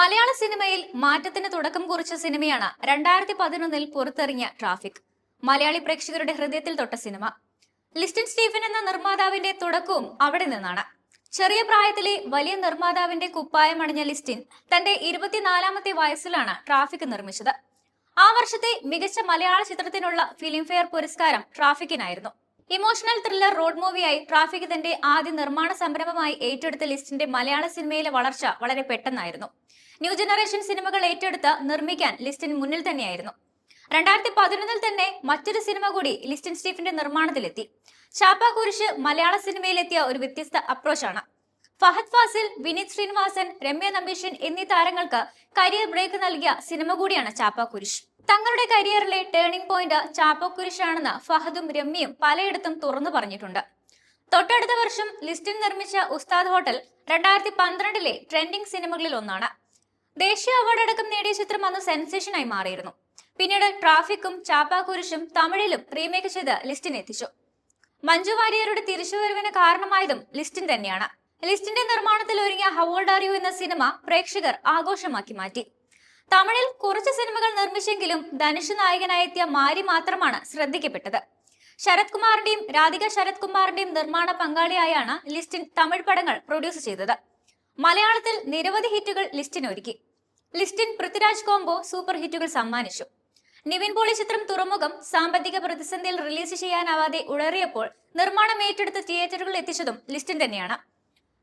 മലയാള സിനിമയിൽ മാറ്റത്തിന് തുടക്കം കുറിച്ച സിനിമയാണ് 2011 പുറത്തിറങ്ങിയ ട്രാഫിക്. മലയാളി പ്രേക്ഷകരുടെ ഹൃദയത്തിൽ തൊട്ട സിനിമ. ലിസ്റ്റിൻ സ്റ്റീഫൻ എന്ന നിർമ്മാതാവിന്റെ തുടക്കവും അവിടെ നിന്നാണ്. ചെറിയ പ്രായത്തിലെ വലിയ നിർമ്മാതാവിന്റെ കുപ്പായം അണിഞ്ഞ ലിസ്റ്റിൻ തന്റെ 24ാമത്തെ വയസ്സിലാണ് ട്രാഫിക് നിർമ്മിച്ചത്. ആ വർഷത്തെ മികച്ച മലയാള ചിത്രത്തിനുള്ള ഫിലിംഫെയർ പുരസ്കാരം ട്രാഫിക്കിനായിരുന്നു. ഇമോഷണൽ ത്രില്ലർ റോഡ് മൂവിയായി ട്രാഫിക് തന്റെ ആദ്യ നിർമ്മാണ സംരംഭമായി ഏറ്റെടുത്ത ലിസ്റ്റിന്റെ മലയാള സിനിമയിലെ വളർച്ച വളരെ പെട്ടെന്നായിരുന്നു. ന്യൂ ജനറേഷൻ സിനിമകൾ ഏറ്റെടുത്ത് നിർമ്മിക്കാൻ ലിസ്റ്റിൻ മുന്നിൽ തന്നെയായിരുന്നു. 2011 തന്നെ മറ്റൊരു സിനിമ കൂടി ലിസ്റ്റിൻ സ്റ്റീഫന്റെ നിർമ്മാണത്തിലെത്തി. ചാപ്പാക്കുരിശ് മലയാള സിനിമയിലെത്തിയ ഒരു വ്യത്യസ്ത അപ്രോച്ചാണ്. ഫഹദ് ഫാസിൽ, വിനീത് ശ്രീനിവാസൻ, രമ്യ നമ്പീശൻ എന്നീ താരങ്ങൾക്ക് കരിയർ ബ്രേക്ക് നൽകിയ സിനിമ കൂടിയാണ് ചാപ്പാക്കുരിശ്. തങ്ങളുടെ കരിയറിലെ ടേണിംഗ് പോയിന്റ് ചാപ്പാക്കുരിശാണെന്ന് ഫഹദും രമ്യയും പലയിടത്തും തുറന്നു പറഞ്ഞിട്ടുണ്ട്. തൊട്ടടുത്ത വർഷം ലിസ്റ്റിൻ നിർമ്മിച്ച ഉസ്താദ് ഹോട്ടൽ 2012 ട്രെൻഡിംഗ് സിനിമകളിൽ ഒന്നാണ്. ദേശീയ അവാർഡ് അടക്കം നേടിയ ചിത്രം അന്ന് സെൻസേഷനായി മാറിയിരുന്നു. പിന്നീട് ട്രാഫിക്കും ചാപ്പാക്കുരിശും തമിഴിലും റീമേക്ക് ചെയ്ത് ലിസ്റ്റിൻ എത്തിച്ചു. മഞ്ജു വാര്യരുടെ തിരിച്ചുവരവിന് കാരണമായതും ലിസ്റ്റിൻ തന്നെയാണ്. ലിസ്റ്റിന്റെ നിർമ്മാണത്തിൽ ഒരുങ്ങിയ ഹൗ ഓൾഡ് ആർ യു എന്ന സിനിമ പ്രേക്ഷകർ ആഘോഷമാക്കി മാറ്റി. തമിഴിൽ കുറച്ച് സിനിമകൾ നിർമ്മിച്ചെങ്കിലും ധനുഷ് നായകനായെത്തിയ മാരി മാത്രമാണ് ശ്രദ്ധിക്കപ്പെട്ടത്. ശരത് കുമാറിന്റെയും രാധിക ശരത് കുമാറിന്റെയും നിർമ്മാണ പങ്കാളിയായാണ് ലിസ്റ്റിൻ തമിഴ് പടങ്ങൾ പ്രൊഡ്യൂസ് ചെയ്തത്. മലയാളത്തിൽ നിരവധി ഹിറ്റുകൾ ലിസ്റ്റിൻ ഒരുക്കി. ലിസ്റ്റിൻ പൃഥ്വിരാജ് കോംബോ സൂപ്പർ ഹിറ്റുകൾ സമ്മാനിച്ചു. നിവിൻ പോളി ചിത്രം തുറമുഖം സാമ്പത്തിക പ്രതിസന്ധിയിൽ റിലീസ് ചെയ്യാനാവാതെ ഉഴറിയപ്പോൾ നിർമ്മാണം ഏറ്റെടുത്ത് തിയേറ്ററുകളിൽ എത്തിച്ചതും ലിസ്റ്റിൻ തന്നെയാണ്.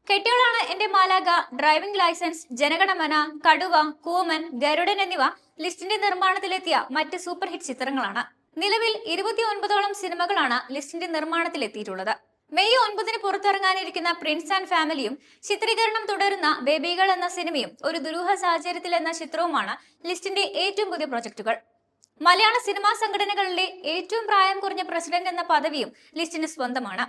കെട്ടിയോളാണ് എന്റെ മാലാഖ, ഡ്രൈവിംഗ് ലൈസൻസ്, ജനഗണമന, കടുവ, കൂമൻ, ഗരുഡൻ എന്നിവ ലിസ്റ്റിന്റെ നിർമ്മാണത്തിലെത്തിയ മറ്റ് സൂപ്പർ ഹിറ്റ് ചിത്രങ്ങളാണ്. നിലവിൽ 29ഓളം സിനിമകളാണ് ലിസ്റ്റിന്റെ നിർമ്മാണത്തിലെത്തിയിട്ടുള്ളത്. മെയ് 9 പുറത്തിറങ്ങാനിരിക്കുന്ന പ്രിൻസ് ആൻഡ് ഫാമിലിയും ചിത്രീകരണം തുടരുന്ന ബേബികൾ എന്ന സിനിമയും ഒരു ദുരൂഹ സാഹചര്യത്തിൽ എന്ന ചിത്രവുമാണ് ലിസ്റ്റിന്റെ ഏറ്റവും പുതിയ പ്രൊജക്ടുകൾ. മലയാള സിനിമാ സംഘടനകളിലെ ഏറ്റവും പ്രായം കുറഞ്ഞ പ്രസിഡന്റ് എന്ന പദവിയും ലിസ്റ്റിന് സ്വന്തമാണ്.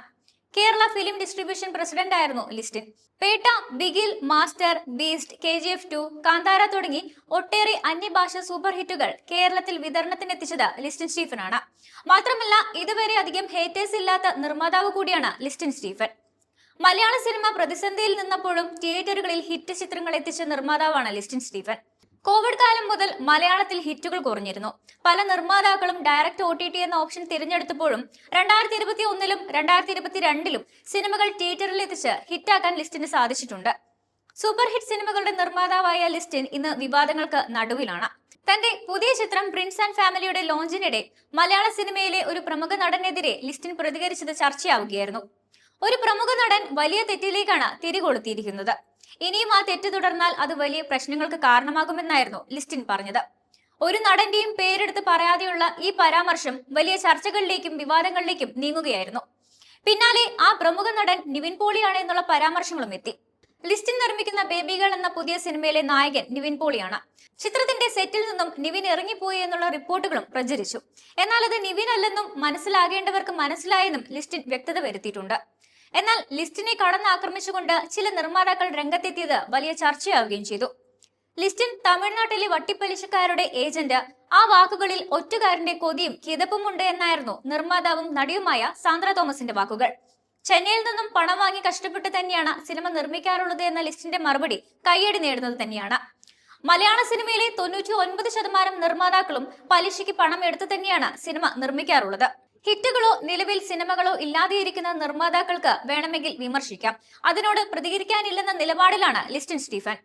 കേരള ഫിലിം ഡിസ്ട്രിബ്യൂഷൻ പ്രസിഡന്റ് ആയിരുന്നു Listin. Petta, Bigil, Master, Beast, KGF 2, Kantara തുടങ്ങി ഒട്ടേറെ അന്യഭാഷ സൂപ്പർ ഹിറ്റുകൾ കേരളത്തിൽ വിതരണത്തിനെത്തിച്ചത് ലിസ്റ്റിൻ സ്റ്റീഫനാണ്. മാത്രമല്ല ഇതുവരെ അധികം ഹേറ്റേഴ്സ് ഇല്ലാത്ത നിർമ്മാതാവ് കൂടിയാണ് ലിസ്റ്റിൻ സ്റ്റീഫൻ. മലയാള സിനിമ പ്രതിസന്ധിയിൽ നിന്നപ്പോഴും തിയേറ്ററുകളിൽ ഹിറ്റ് ചിത്രങ്ങൾ എത്തിച്ച നിർമ്മാതാവാണ് ലിസ്റ്റിൻ സ്റ്റീഫൻ. കോവിഡ് കാലം മുതൽ മലയാളത്തിൽ ഹിറ്റുകൾ കുറഞ്ഞിരുന്നു. പല നിർമ്മാതാക്കളും ഡയറക്റ്റ് OTT എന്ന ഓപ്ഷൻ തിരഞ്ഞെടുത്തപ്പോഴും 2021 2022 സിനിമകൾ തിയേറ്ററിൽ എത്തിച്ച് ഹിറ്റാക്കാൻ ലിസ്റ്റിന് സാധിച്ചിട്ടുണ്ട്. സൂപ്പർ ഹിറ്റ് സിനിമകളുടെ നിർമ്മാതാവായ ലിസ്റ്റിൻ ഇന്ന് വിവാദങ്ങൾക്ക് നടുവിലാണ്. തന്റെ പുതിയ ചിത്രം പ്രിൻസ് ആൻഡ് ഫാമിലിയുടെ ലോഞ്ചിനിടെ മലയാള സിനിമയിലെ ഒരു പ്രമുഖ നടനെതിരെ ലിസ്റ്റിൻ പ്രതികരിച്ചത് ചർച്ചയാവുകയായിരുന്നു. ഒരു പ്രമുഖ നടൻ വലിയ തെറ്റിലേക്കാണ് തിരികൊളുത്തിയിരിക്കുന്നത്. ഇനിയും ആ തെറ്റ് തുടർന്നാൽ അത് വലിയ പ്രശ്നങ്ങൾക്ക് കാരണമാകുമെന്നായിരുന്നു ലിസ്റ്റിൻ പറഞ്ഞത്. ഒരു നടന്റെയും പേരെടുത്ത് പറയാതെയുള്ള ഈ പരാമർശം വലിയ ചർച്ചകളിലേക്കും വിവാദങ്ങളിലേക്കും നീങ്ങുകയായിരുന്നു. പിന്നാലെ ആ പ്രമുഖ നടൻ നിവിൻ പോളിയാണ് എന്നുള്ള പരാമർശങ്ങളും എത്തി. ലിസ്റ്റിൻ നിർമ്മിക്കുന്ന ബേബികൾ എന്ന പുതിയ സിനിമയിലെ നായകൻ നിവിൻ പോളിയാണ്. ചിത്രത്തിന്റെ സെറ്റിൽ നിന്നും നിവിൻ ഇറങ്ങിപ്പോയി എന്നുള്ള റിപ്പോർട്ടുകളും പ്രചരിച്ചു. എന്നാൽ അത് നിവിൻ അല്ലെന്നും മനസ്സിലാകേണ്ടവർക്ക് മനസ്സിലായെന്നും ലിസ്റ്റിൻ വ്യക്തത വരുത്തിയിട്ടുണ്ട്. എന്നാൽ ലിസ്റ്റിനെ കടന്നാക്രമിച്ചുകൊണ്ട് ചില നിർമ്മാതാക്കൾ രംഗത്തെത്തിയത് വലിയ ചർച്ചയാവുകയും ചെയ്തു. ലിസ്റ്റിൻ തമിഴ്നാട്ടിലെ വട്ടിപ്പലിശക്കാരുടെ ഏജന്റ്, ആ വാക്കുകളിൽ ഒറ്റുകാരന്റെ കൊതിയും കിതപ്പുമുണ്ട് എന്നായിരുന്നു നിർമ്മാതാവും നടിയുമായ സാന്ദ്ര തോമസിന്റെ വാക്കുകൾ. ചെന്നൈയിൽ നിന്നും പണം വാങ്ങി കഷ്ടപ്പെട്ട് തന്നെയാണ് സിനിമ നിർമ്മിക്കാറുള്ളത് എന്ന ലിസ്റ്റിന്റെ മറുപടി കയ്യടി നേടുന്നത് തന്നെയാണ്. മലയാള സിനിമയിലെ 99% നിർമ്മാതാക്കളും പലിശയ്ക്ക് പണം എടുത്തു തന്നെയാണ് സിനിമ നിർമ്മിക്കാറുള്ളത്. ഹിറ്റുകളോ നിലവിൽ സിനിമകളോ ഇല്ലാതെയിരിക്കുന്ന നിർമ്മാതാക്കൾക്ക് വേണമെങ്കിൽ വിമർശിക്കാം. അതിനോട് പ്രതികരിക്കാനില്ലെന്ന നിലപാടിലാണ് ലിസ്റ്റിൻ സ്റ്റീഫൻ.